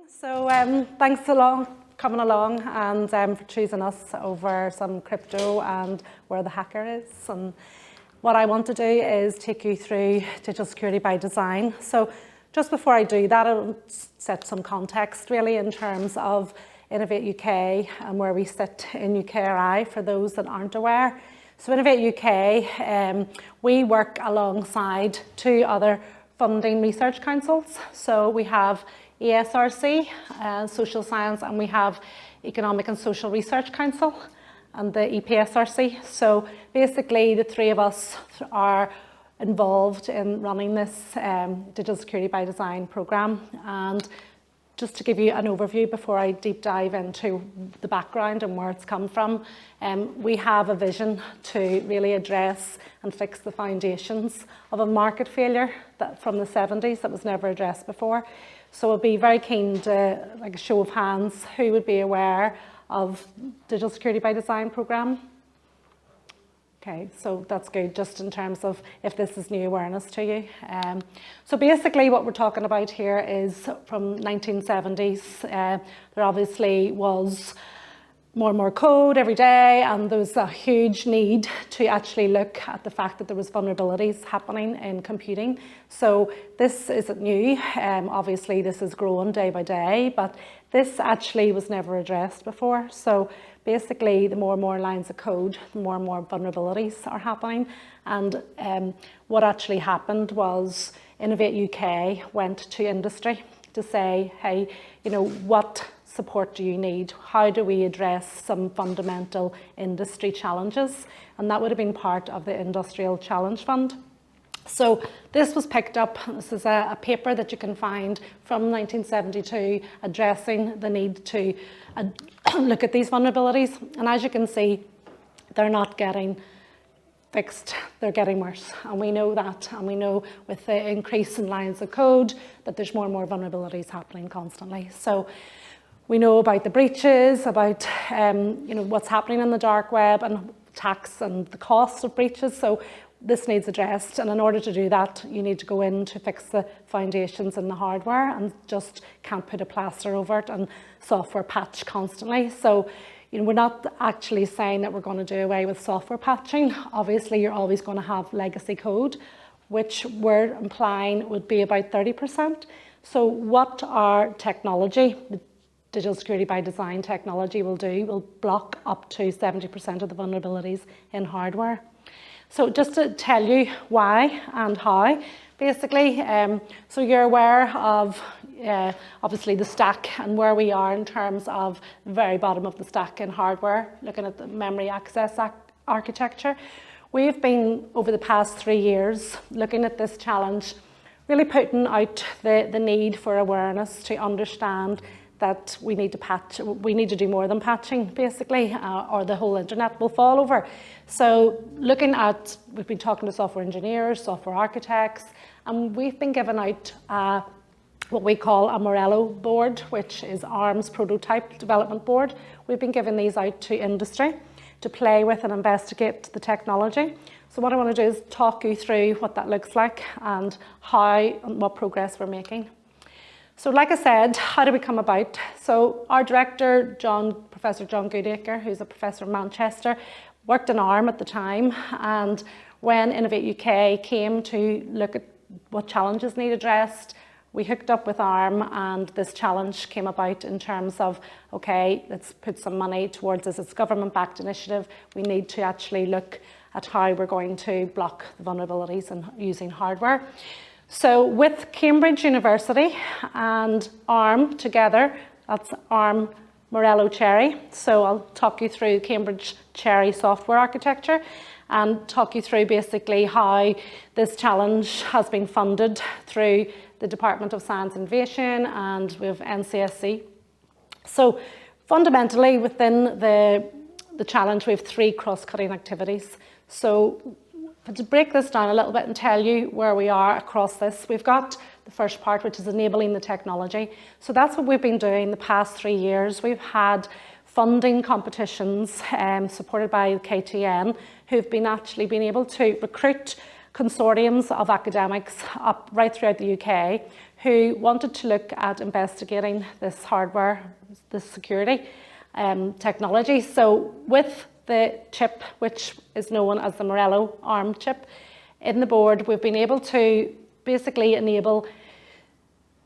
So thanks coming along and for choosing us over some crypto and where the hacker is. And what I want to do is take you through digital security by design. So just before I do that, I'll set some context really in terms of Innovate UK and where we sit in UKRI for those that aren't aware. So Innovate UK, we work alongside two other funding research councils. So we have ESRC, Social Science, and we have Economic and Social Research Council and the EPSRC. So basically the three of us are involved in running this Digital Security by Design programme. And just to give you an overview before I deep dive into the background and where it's come from, we have a vision to really address and fix the foundations of a market failure that from the 70s that was never addressed before. So I'd be very keen to, like a show of hands, who would be aware of Digital Security by Design programme? Okay, so that's good just in terms of if this is new awareness to you. So basically what we're talking about here is from 1970s. There obviously was more and more code every day, and there was a huge need to actually look at the fact that there was vulnerabilities happening in computing. So this isn't new. Obviously this is growing day by day, but this actually was never addressed before. So basically the more and more lines of code, the more and more vulnerabilities are happening. And what actually happened was Innovate UK went to industry to say, hey, you know, what support do you need? How do we address some fundamental industry challenges? And that would have been part of the Industrial Challenge Fund. So this was picked up. This is a paper that you can find from 1972 addressing the need to look at these vulnerabilities. And as you can see, they're not getting fixed, they're getting worse. And we know that, and we know with the increase in lines of code that there's more and more vulnerabilities happening constantly. So we know about the breaches, about you know, what's happening in the dark web and attacks and the cost of breaches. So this needs addressed, and in order to do that, you need to go in to fix the foundations in the hardware, and just can't put a plaster over it and software patch constantly. So you know, we're not actually saying that we're going to do away with software patching. Obviously, you're always going to have legacy code, which we're implying would be about 30%. So what our technology, the Digital Security by Design technology will do, will block up to 70% of the vulnerabilities in hardware. So just to tell you why and how, basically, so you're aware of obviously the stack and where we are in terms of the very bottom of the stack in hardware, looking at the memory access architecture. We've been, over the past 3 years, looking at this challenge, really putting out the need for awareness to understand that we need to patch, we need to do more than patching, basically, or the whole internet will fall over. So looking at, we've been talking to software engineers, software architects, and we've been given out what we call a Morello board, which is ARM's prototype development board. We've been giving these out to industry to play with and investigate the technology. So what I want to do is talk you through what that looks like and how and what progress we're making. So like I said, how do we come about? So our director, Professor John Goodacre, who's a professor in Manchester, worked in ARM at the time. And when Innovate UK came to look at what challenges need addressed, we hooked up with ARM, and this challenge came about in terms of, okay, let's put some money towards this. It's a government-backed initiative. We need to actually look at how we're going to block the vulnerabilities in using hardware. So with Cambridge University and ARM together, that's ARM Morello Cherry. So I'll talk you through Cambridge Cherry software architecture and talk you through basically how this challenge has been funded through the Department of Science and Innovation and with NCSC. So fundamentally within the challenge, we have 3 cross-cutting activities. So to break this down a little bit and tell you where we are across this, we've got the first part, which is enabling the technology. So that's what we've been doing the past 3 years. We've had funding competitions supported by KTN, who've been able to recruit consortiums of academics up right throughout the UK who wanted to look at investigating this hardware, this security technology. So with the chip, which is known as the Morello ARM chip, in the board, we've been able to basically enable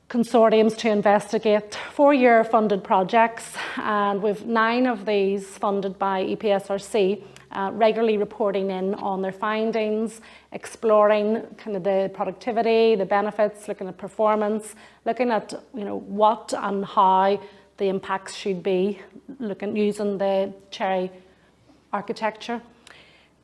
consortiums to investigate 4-year funded projects, and we've 9 of these funded by EPSRC, regularly reporting in on their findings, exploring kind of the productivity, the benefits, looking at performance, looking at what and how the impacts should be, using the Cherry architecture.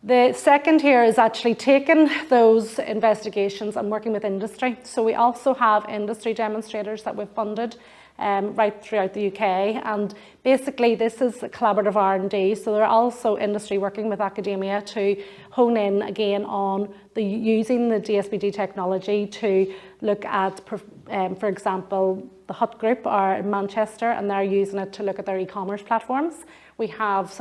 The second here is actually taking those investigations and working with industry. So we also have industry demonstrators that we've funded right throughout the UK, and basically this is a collaborative R&D, so they're also industry working with academia to hone in again on using the DSBD technology to look at, for example, the Hut Group are in Manchester and they're using it to look at their e-commerce platforms. We have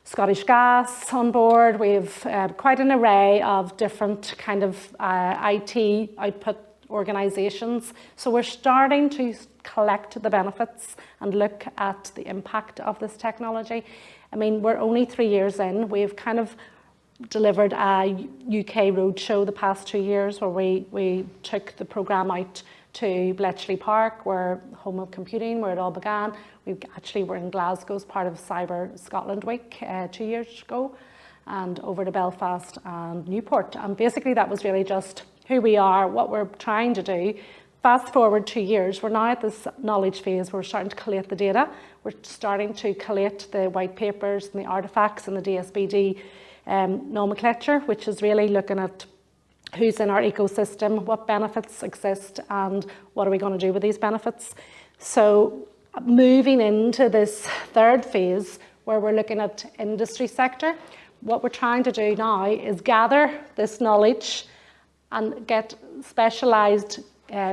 Scottish Gas on board. We have quite an array of different kind of IT output organisations. So we're starting to collect the benefits and look at the impact of this technology. I mean, we're only 3 years in. We've kind of delivered a UK roadshow the past 2 years where we took the programme out to Bletchley Park, where home of computing, where it all began. We actually were in Glasgow as part of Cyber Scotland Week 2 years ago, and over to Belfast and Newport. And basically that was really just who we are, what we're trying to do. Fast forward 2 years, we're now at this knowledge phase where we're starting to collate the data. We're starting to collate the white papers and the artefacts and the DSBD nomenclature, which is really looking at who's in our ecosystem, what benefits exist, and what are we going to do with these benefits. So moving into this third phase where we're looking at industry sector, what we're trying to do now is gather this knowledge and get specialised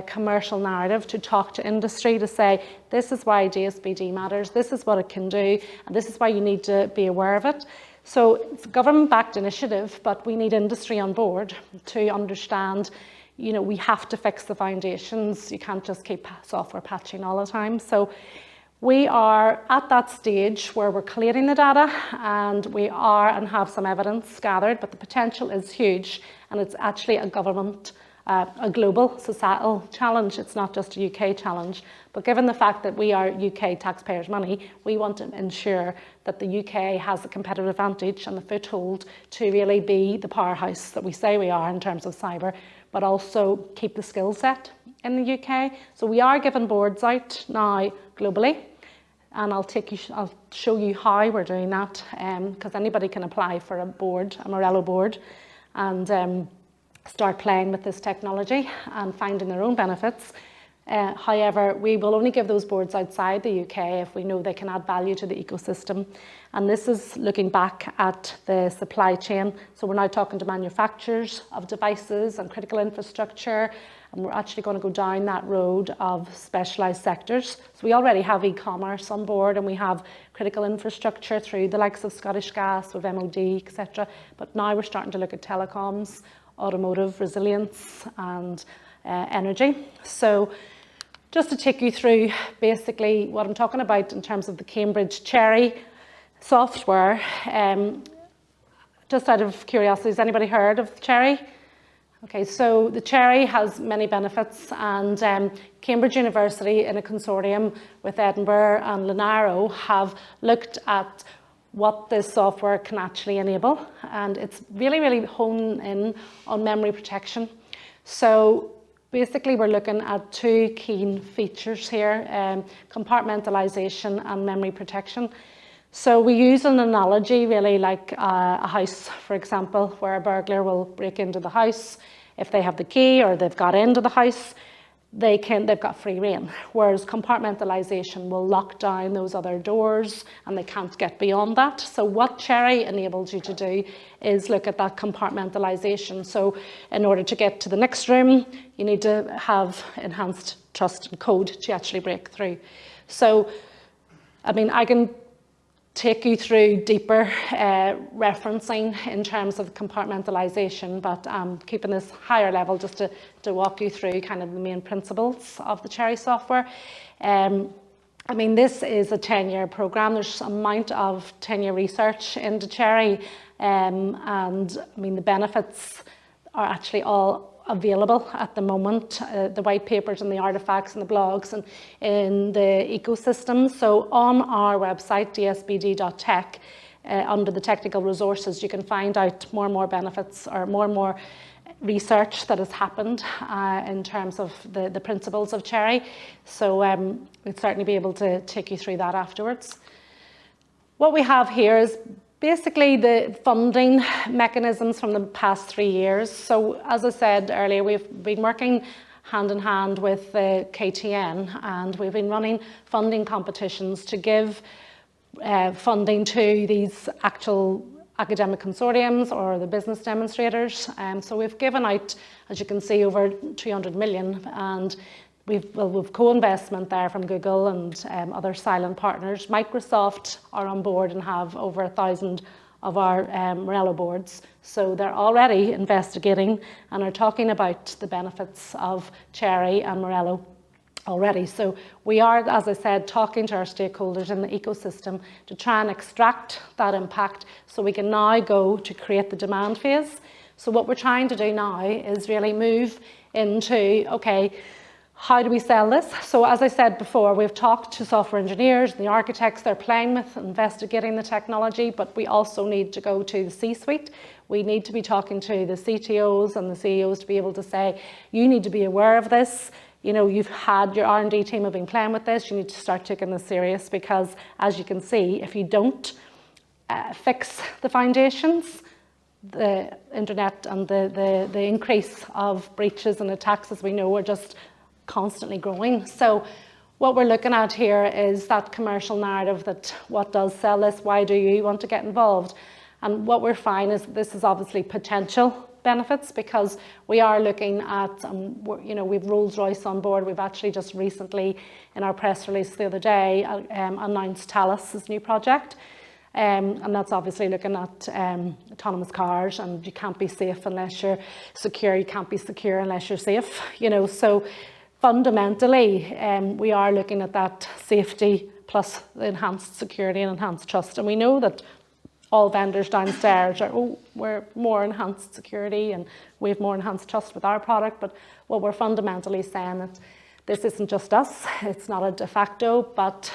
commercial narrative to talk to industry to say, this is why DSBD matters, this is what it can do, and this is why you need to be aware of it. So it's a government-backed initiative, but we need industry on board to understand, we have to fix the foundations. You can't just keep software patching all the time. So we are at that stage where we're collating the data, and we are and have some evidence gathered, but the potential is huge, and it's actually a government, a global societal challenge. It's not just a UK challenge, but given the fact that we are UK taxpayers' money, we want to ensure that the UK has a competitive advantage and the foothold to really be the powerhouse that we say we are in terms of cyber, but also keep the skill set in the UK. So we are giving boards out now globally, and I'll show you how we're doing that, because anybody can apply for a board, a Morello board, and start playing with this technology and finding their own benefits. However, we will only give those boards outside the UK if we know they can add value to the ecosystem. And this is looking back at the supply chain. So we're now talking to manufacturers of devices and critical infrastructure, and we're actually going to go down that road of specialised sectors. So we already have e-commerce on board, and we have critical infrastructure through the likes of Scottish Gas, with MOD, etc. But now we're starting to look at telecoms, automotive resilience, and energy. So just to take you through basically what I'm talking about in terms of the Cambridge Cherry software, just out of curiosity, has anybody heard of Cherry? Okay, so the Cherry has many benefits, and Cambridge University in a consortium with Edinburgh and Lenaro have looked at what this software can actually enable, and it's really honed in on memory protection. So basically we're looking at 2 key features here, compartmentalization and memory protection. So we use an analogy really like a house, for example, where a burglar will break into the house. If they have the key or they've got into the house, they've got free rein, whereas compartmentalization will lock down those other doors and they can't get beyond that. So what Cherry enables you to do is look at that compartmentalization. So in order to get to the next room, you need to have enhanced trust and code to actually break through. So, I mean, I can take you through deeper referencing in terms of compartmentalization, but keeping this higher level just to walk you through kind of the main principles of the Cherry software. I mean, this is a 10-year program. There's an amount of 10-year research into Cherry, and I mean, the benefits are actually all available at the moment, the white papers and the artifacts and the blogs and in the ecosystem. So on our website, dsbd.tech, under the technical resources, you can find out more and more benefits, or more and more research that has happened in terms of the principles of Cherry. So we'd certainly be able to take you through that afterwards. What we have here is basically the funding mechanisms from the past 3 years. So as I said earlier, we've been working hand in hand with the KTN, and we've been running funding competitions to give funding to these actual academic consortiums or the business demonstrators. So we've given out, as you can see, over 200 million, and we've co-investment there from Google and other silent partners. Microsoft are on board and have over 1,000 of our Morello boards. So they're already investigating and are talking about the benefits of Cherry and Morello already. So we are, as I said, talking to our stakeholders in the ecosystem to try and extract that impact so we can now go to create the demand phase. So what we're trying to do now is really move into, okay, how do we sell this? So as I said before, we've talked to software engineers, the architects they're playing with, investigating the technology, but we also need to go to the C-suite. We need to be talking to the CTOs and the CEOs to be able to say, you need to be aware of this. You know, you've had your R&D team have been playing with this. You need to start taking this serious, because as you can see, if you don't fix the foundations, the internet and the increase of breaches and attacks, as we know, are just constantly growing. So what we're looking at here is that commercial narrative, that what does sell this, why do you want to get involved? And what we're finding is this is obviously potential benefits, because we are looking at, you know, we've Rolls-Royce on board. We've actually just recently, in our press release the other day, announced Thales' new project. And that's obviously looking at autonomous cars, and you can't be safe unless you're secure. You can't be secure unless you're safe, you know. So fundamentally, we are looking at that safety plus the enhanced security and enhanced trust. And we know that all vendors downstairs are, oh, we're more enhanced security and we have more enhanced trust with our product. But what we're fundamentally saying that this isn't just us, it's not a de facto, but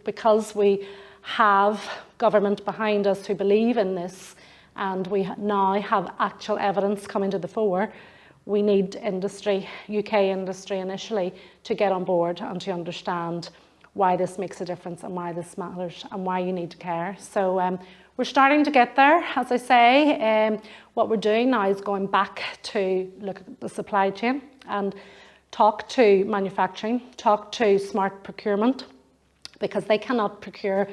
because we have government behind us who believe in this, and we now have actual evidence coming to the fore, we need industry, UK industry initially, to get on board and to understand why this makes a difference and why this matters and why you need to care. So we're starting to get there, as I say. What we're doing now is going back to look at the supply chain and talk to manufacturing, talk to smart procurement, because they cannot procure,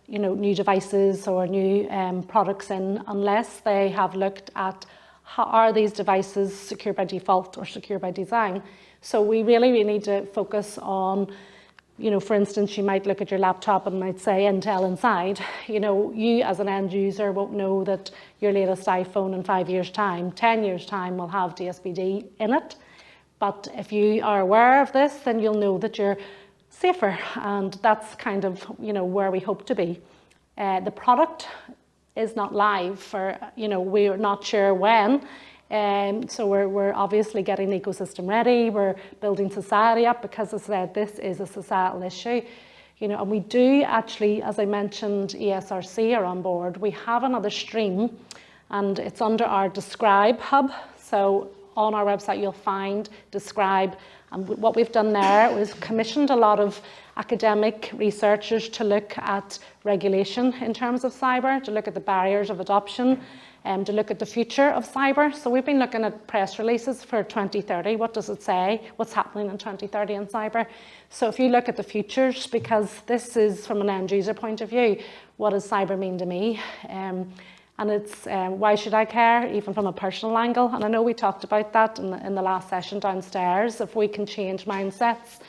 you know, new devices or new products in unless they have looked at how are these devices secure by default or secure by design. So we really need to focus on, you know, for instance, you might look at your laptop and might say Intel inside. You know, you as an end user won't know that your latest iPhone in 5 years' time, 10 years' time will have DSBD in it. But if you are aware of this, then you'll know that you're safer, and that's kind of, you know, where we hope to be. The product is not live for, you know, we're not sure when. So we're obviously getting the ecosystem ready. We're building society up, because as I said, this is a societal issue. You know, and we do actually, as I mentioned, ESRC are on board. We have another stream, and it's under our Describe hub. So on our website, you'll find Describe. And what we've done there was commissioned a lot of academic researchers to look at regulation in terms of cyber, to look at the barriers of adoption, to look at the future of cyber. So we've been looking at press releases for 2030. What does it say? What's happening in 2030 in cyber? So if you look at the futures, because this is from an end user point of view, what does cyber mean to me? And it's why should I care, even from a personal angle? And I know we talked about that in the last session downstairs. If we can change mindsets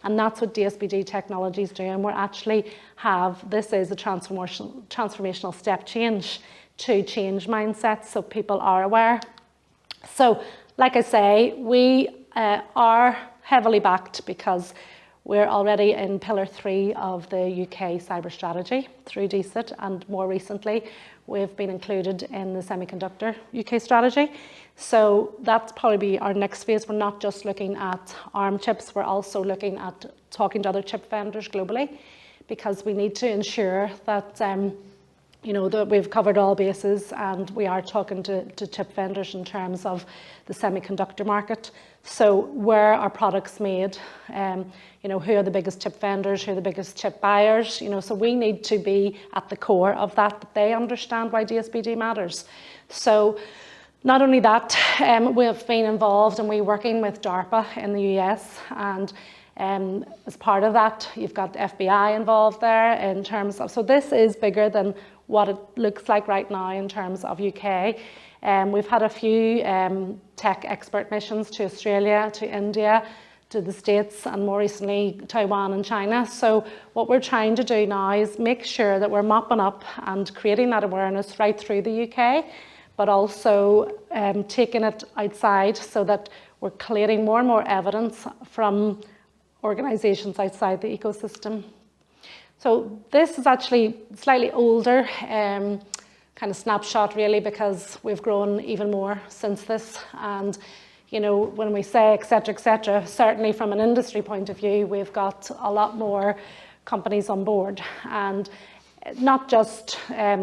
And that's what DSBD technology is doing. This is a transformational step change to change mindsets, so people are aware. So, like I say, we are heavily backed because we're already in Pillar 3 of the UK cyber strategy through DCIT, and more recently we've been included in the semiconductor UK strategy. So that's probably our next phase. We're not just looking at ARM chips, we're also looking at talking to other chip vendors globally, because we need to ensure that that we've covered all bases, and we are talking to chip vendors in terms of the semiconductor market. So where are products made? Who are the biggest chip vendors? Who are the biggest chip buyers? So we need to be at the core of that they understand why DSBD matters. So not only that, we've been involved and we're working with DARPA in the US, and as part of that, you've got the FBI involved there in terms of, so this is bigger than what it looks like right now in terms of UK. We've had a few tech expert missions to Australia, to India, to the States, and more recently Taiwan and China. So what we're trying to do now is make sure that we're mopping up and creating that awareness right through the UK, but also taking it outside so that we're collating more and more evidence from organisations outside the ecosystem. So this is actually slightly older, kind of snapshot really, because we've grown even more since this. And when we say et cetera, certainly from an industry point of view, we've got a lot more companies on board, and not just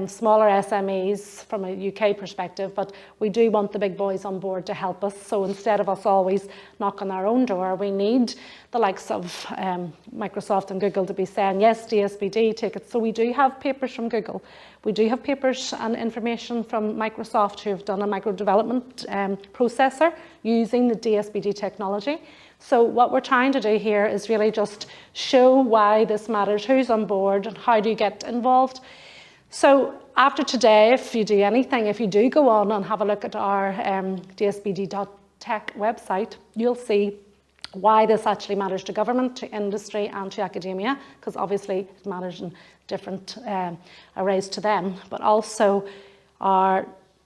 smaller SMEs from a UK perspective, but we do want the big boys on board to help us. So instead of us always knocking our own door, we need the likes of Microsoft and Google to be saying, yes, DSBD, take it. So we do have papers from Google. We do have papers and information from Microsoft who have done a micro development processor using the DSBD technology. So what we're trying to do here is really just show why this matters, who's on board, and how do you get involved. So after today, if you do anything, if you do go on and have a look at our dsbd.tech website, you'll see why this actually matters to government, to industry, and to academia, because obviously it matters in different arrays to them. But also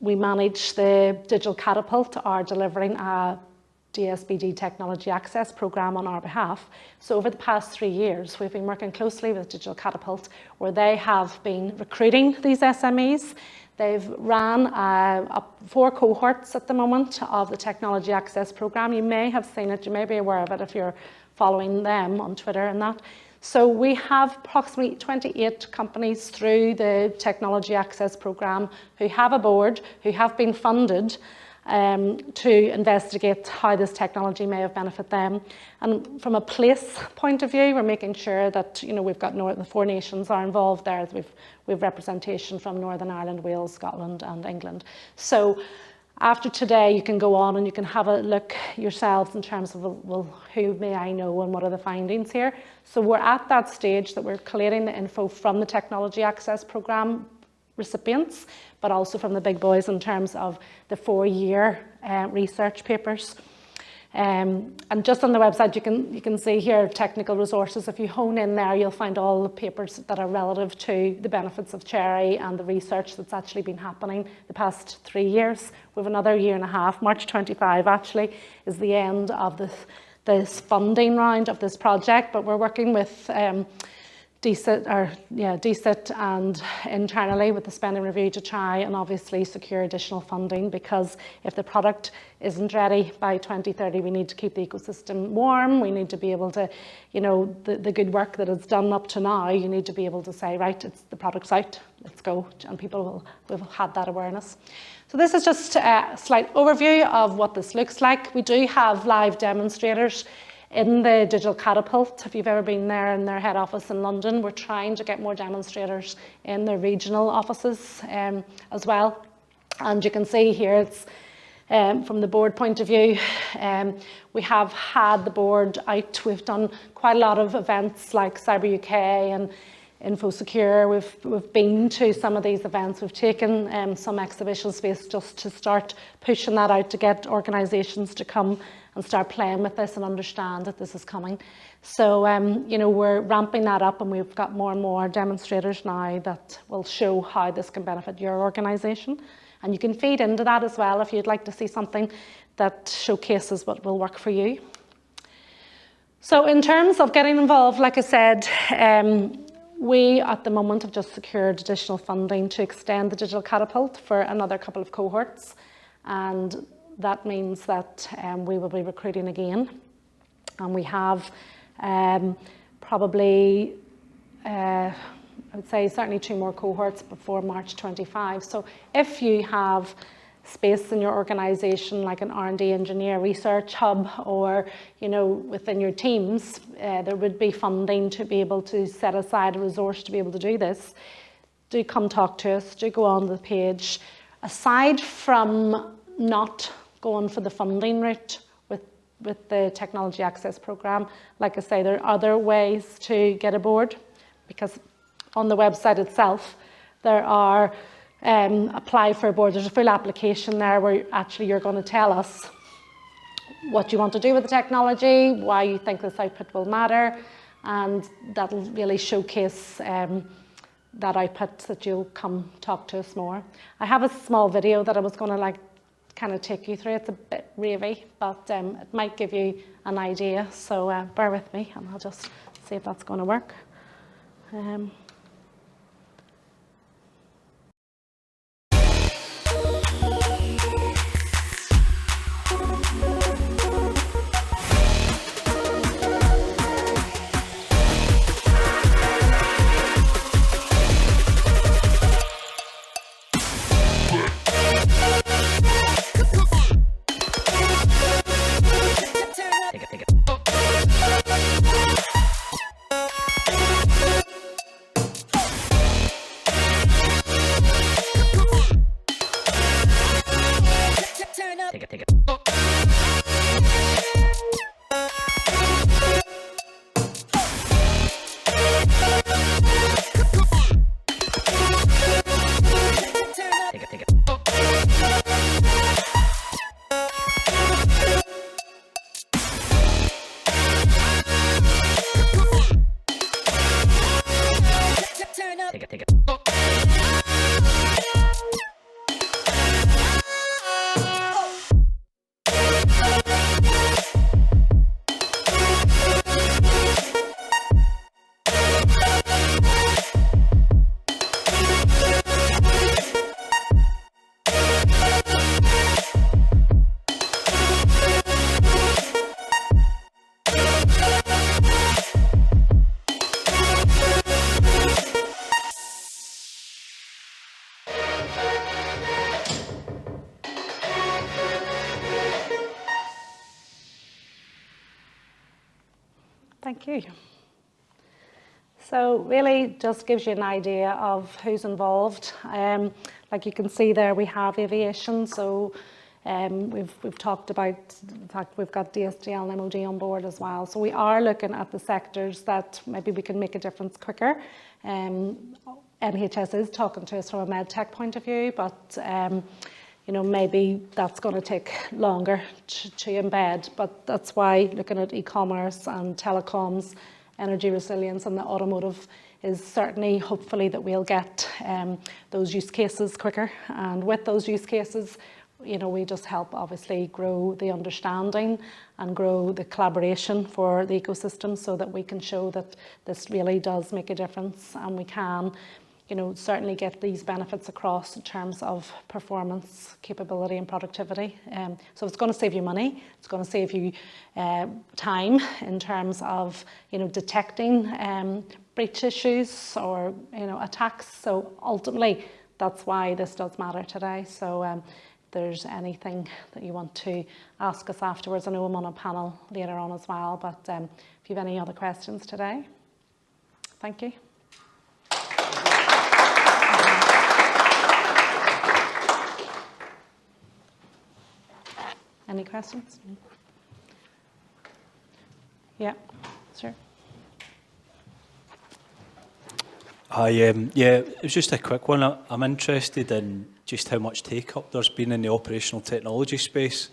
we manage the Digital Catapult, are delivering a DSBD Technology Access Programme on our behalf. So over the past 3 years, we've been working closely with Digital Catapult, where they have been recruiting these SMEs. They've ran 4 cohorts at the moment of the Technology Access Programme. You may have seen it, you may be aware of it if you're following them on Twitter and that. So we have approximately 28 companies through the Technology Access Programme who have a board, who have been funded to investigate how this technology may have benefited them. And from a place point of view, we're making sure that we've got the 4 nations are involved there. We've representation from Northern Ireland, Wales, Scotland and England. So after today, you can go on and you can have a look yourselves in terms of, well, who may I know and what are the findings here. So we're at that stage that we're collating the info from the Technology Access Programme recipients, but also from the big boys in terms of the 4-year research papers. And just on the website, you can see here technical resources. If you hone in there, you'll find all the papers that are relative to the benefits of cherry and the research that's actually been happening the past 3 years. We have another 1.5 years. March 25 actually is the end of this funding round of this project, but we're working with DCIT and internally with the spending review to try and obviously secure additional funding, because if the product isn't ready by 2030, we need to keep the ecosystem warm. We need to be able to, the good work that is done up to now, you need to be able to say, right, the product's out, let's go, and people will have had that awareness. So this is just a slight overview of what this looks like. We do have live demonstrators in the Digital Catapult. If you've ever been there in their head office in London, we're trying to get more demonstrators in their regional offices as well. And you can see here, it's from the board point of view, we have had the board out. We've done quite a lot of events like Cyber UK and Infosecure. We've been to some of these events. We've taken some exhibition space just to start pushing that out to get organisations to come and start playing with this and understand that this is coming. So, you know, we're ramping that up, and we've got more and more demonstrators now that will show how this can benefit your organisation. And you can feed into that as well if you'd like to see something that showcases what will work for you. So in terms of getting involved, like I said, we at the moment have just secured additional funding to extend the digital catapult for another couple of cohorts. And that means that we will be recruiting again. And we have probably, I would say certainly 2 more cohorts before March 25. So if you have space in your organisation, like an R&D engineer research hub, or, you know, within your teams, there would be funding to be able to set aside a resource to be able to do this. Do come talk to us, do go on the page. Aside from not going for the funding route with the Technology Access Programme, like I say, there are other ways to get aboard, because on the website itself, there are apply for a board. There's a full application there where actually you're going to tell us what you want to do with the technology, why you think this output will matter, and that'll really showcase that output that you'll come talk to us more. I have a small video that I was going to kind of take you through. It's a bit ravey, but it might give you an idea, so bear with me and I'll just see if that's going to work. Thank you. So really just gives you an idea of who's involved. Like you can see there, we have aviation. So we've talked about, in fact, we've got DSDL and MOD on board as well. So we are looking at the sectors that maybe we can make a difference quicker. NHS is talking to us from a medtech point of view, but you know, maybe that's going to take longer to embed, but that's why looking at e-commerce and telecoms, energy resilience and the automotive is certainly, hopefully, that we'll get those use cases quicker. And with those use cases, you know, we just help obviously grow the understanding and grow the collaboration for the ecosystem so that we can show that this really does make a difference, and we can, you know, certainly get these benefits across in terms of performance, capability and productivity. So it's going to save you money, it's going to save you time in terms of, you know, detecting breach issues or, you know, attacks. So ultimately, that's why this does matter today. So if there's anything that you want to ask us afterwards, I know I'm on a panel later on as well, but if you have any other questions today, thank you. Any questions? Yeah, sure. Yeah, it was just a quick one. I'm interested in just how much take-up there's been in the operational technology space.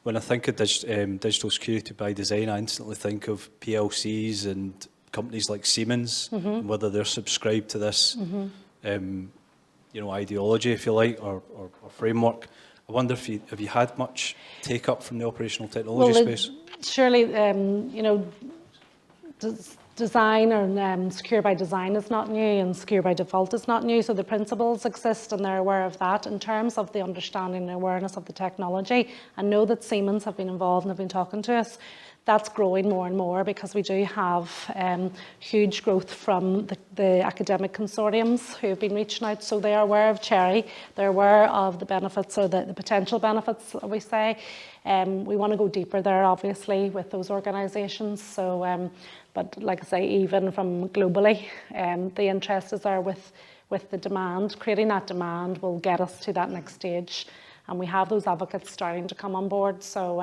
when I think of digital security by design, I instantly think of PLCs and companies like Siemens, and whether they're subscribed to this, ideology, if you like, or framework. I wonder if have you had much take up from the operational technology space? Surely, design or secure by design is not new, and secure by default is not new. So the principles exist, and they're aware of that. In terms of the understanding and awareness of the technology, I know that Siemens have been involved and have been talking to us. That's growing more and more because we do have huge growth from the academic consortiums who have been reaching out. So they are aware of Cherry, they're aware of the benefits or the potential benefits, we say. We want to go deeper there, obviously, with those organisations. So, but like I say, even from globally, the interest is there with the demand. Creating that demand will get us to that next stage. And we have those advocates starting to come on board. So,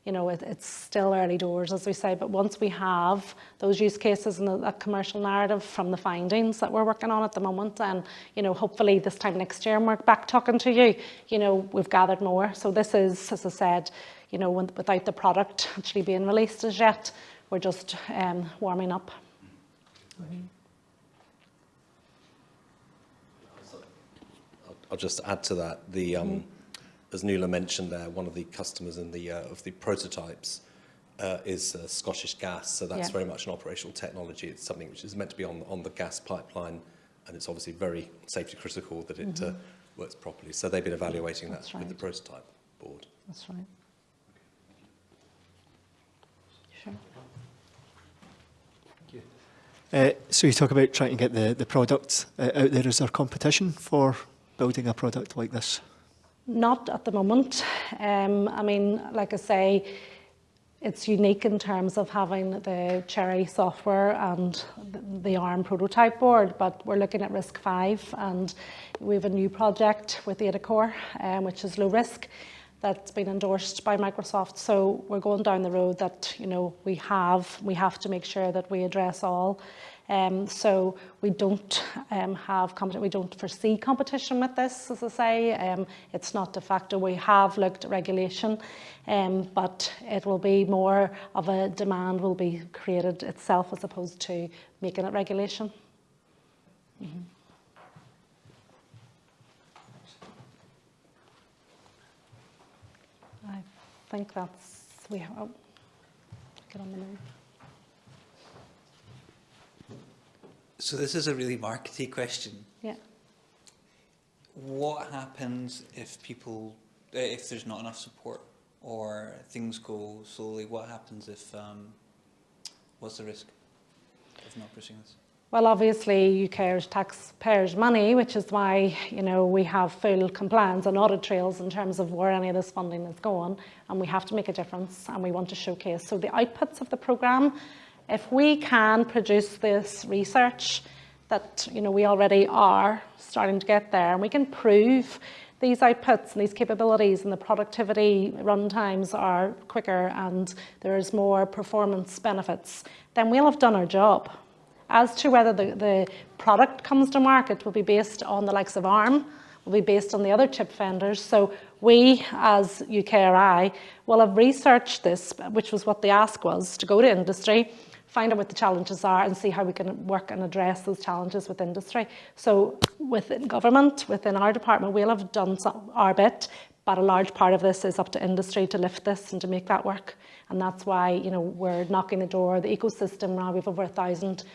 it's still early doors, as we say, but once we have those use cases and that commercial narrative from the findings that we're working on at the moment, and, hopefully this time next year, and we're back talking to you, we've gathered more. So this is, as I said, without the product actually being released as yet, we're just warming up. I'll just add to that. As Nuala mentioned there, one of the customers in of the prototypes is Scottish Gas, so that's very much an operational technology. It's something which is meant to be on the gas pipeline, and it's obviously very safety critical that it works properly. So they've been evaluating that with the prototype board. That's right. Sure. So you talk about trying to get the product out there. Is there competition for building a product like this? Not at the moment. Like I say, it's unique in terms of having the Cherry software and the ARM prototype board, but we're looking at risk 5, and we have a new project with Adacore, which is low risk, that's been endorsed by Microsoft. So we're going down the road that we have to make sure that we address all. So we don't we don't foresee competition with this, as I say. It's not de facto. We have looked at regulation, but it will be more of a demand will be created itself as opposed to making it regulation. I think that's get on the move. So this is a really markety question. Yeah. What happens if there's not enough support or things go slowly? What happens if, what's the risk of not pursuing this? Well, obviously, UKRI's taxpayers' money, which is why, we have full compliance and audit trails in terms of where any of this funding is going, and we have to make a difference, and we want to showcase. So the outputs of the programme, if we can produce this research that we already are starting to get there, and we can prove these outputs and these capabilities and the productivity run times are quicker and there's more performance benefits, then we'll have done our job. As to whether the product comes to market will be based on the likes of ARM, will be based on the other chip vendors. So we, as UKRI, will have researched this, which was what the ask was, to go to industry, find out what the challenges are and see how we can work and address those challenges with industry. So within government, within our department, we'll have done our bit, but a large part of this is up to industry to lift this and to make that work. And that's why, we're knocking the door, the ecosystem now, we have over 1,000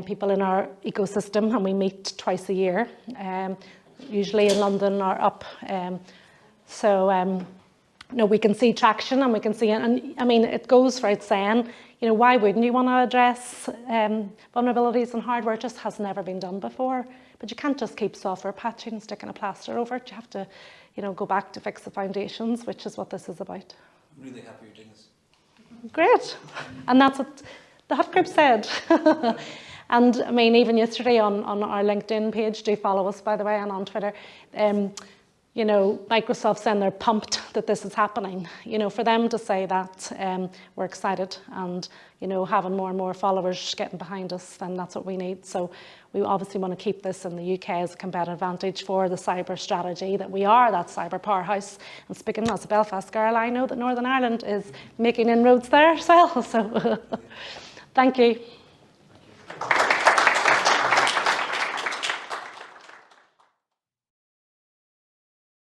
people in our ecosystem, and we meet twice a year, usually in London or up. We can see traction, and we can see, and it goes without saying, why wouldn't you want to address vulnerabilities in hardware? It just has never been done before. But you can't just keep software patching and sticking a plaster over it. You have to, go back to fix the foundations, which is what this is about. I'm really happy you're doing this. Great. And that's what the Hut Group said. And even yesterday on our LinkedIn page, do follow us, by the way, and on Twitter, you know, Microsoft saying they're pumped that this is happening. You know, for them to say that we're excited and, you know, having more and more followers getting behind us, then that's what we need. So we obviously want to keep this in the UK as a competitive advantage for the cyber strategy, that we are that cyber powerhouse. And speaking as a Belfast girl, I know that Northern Ireland is making inroads there as well. So thank you.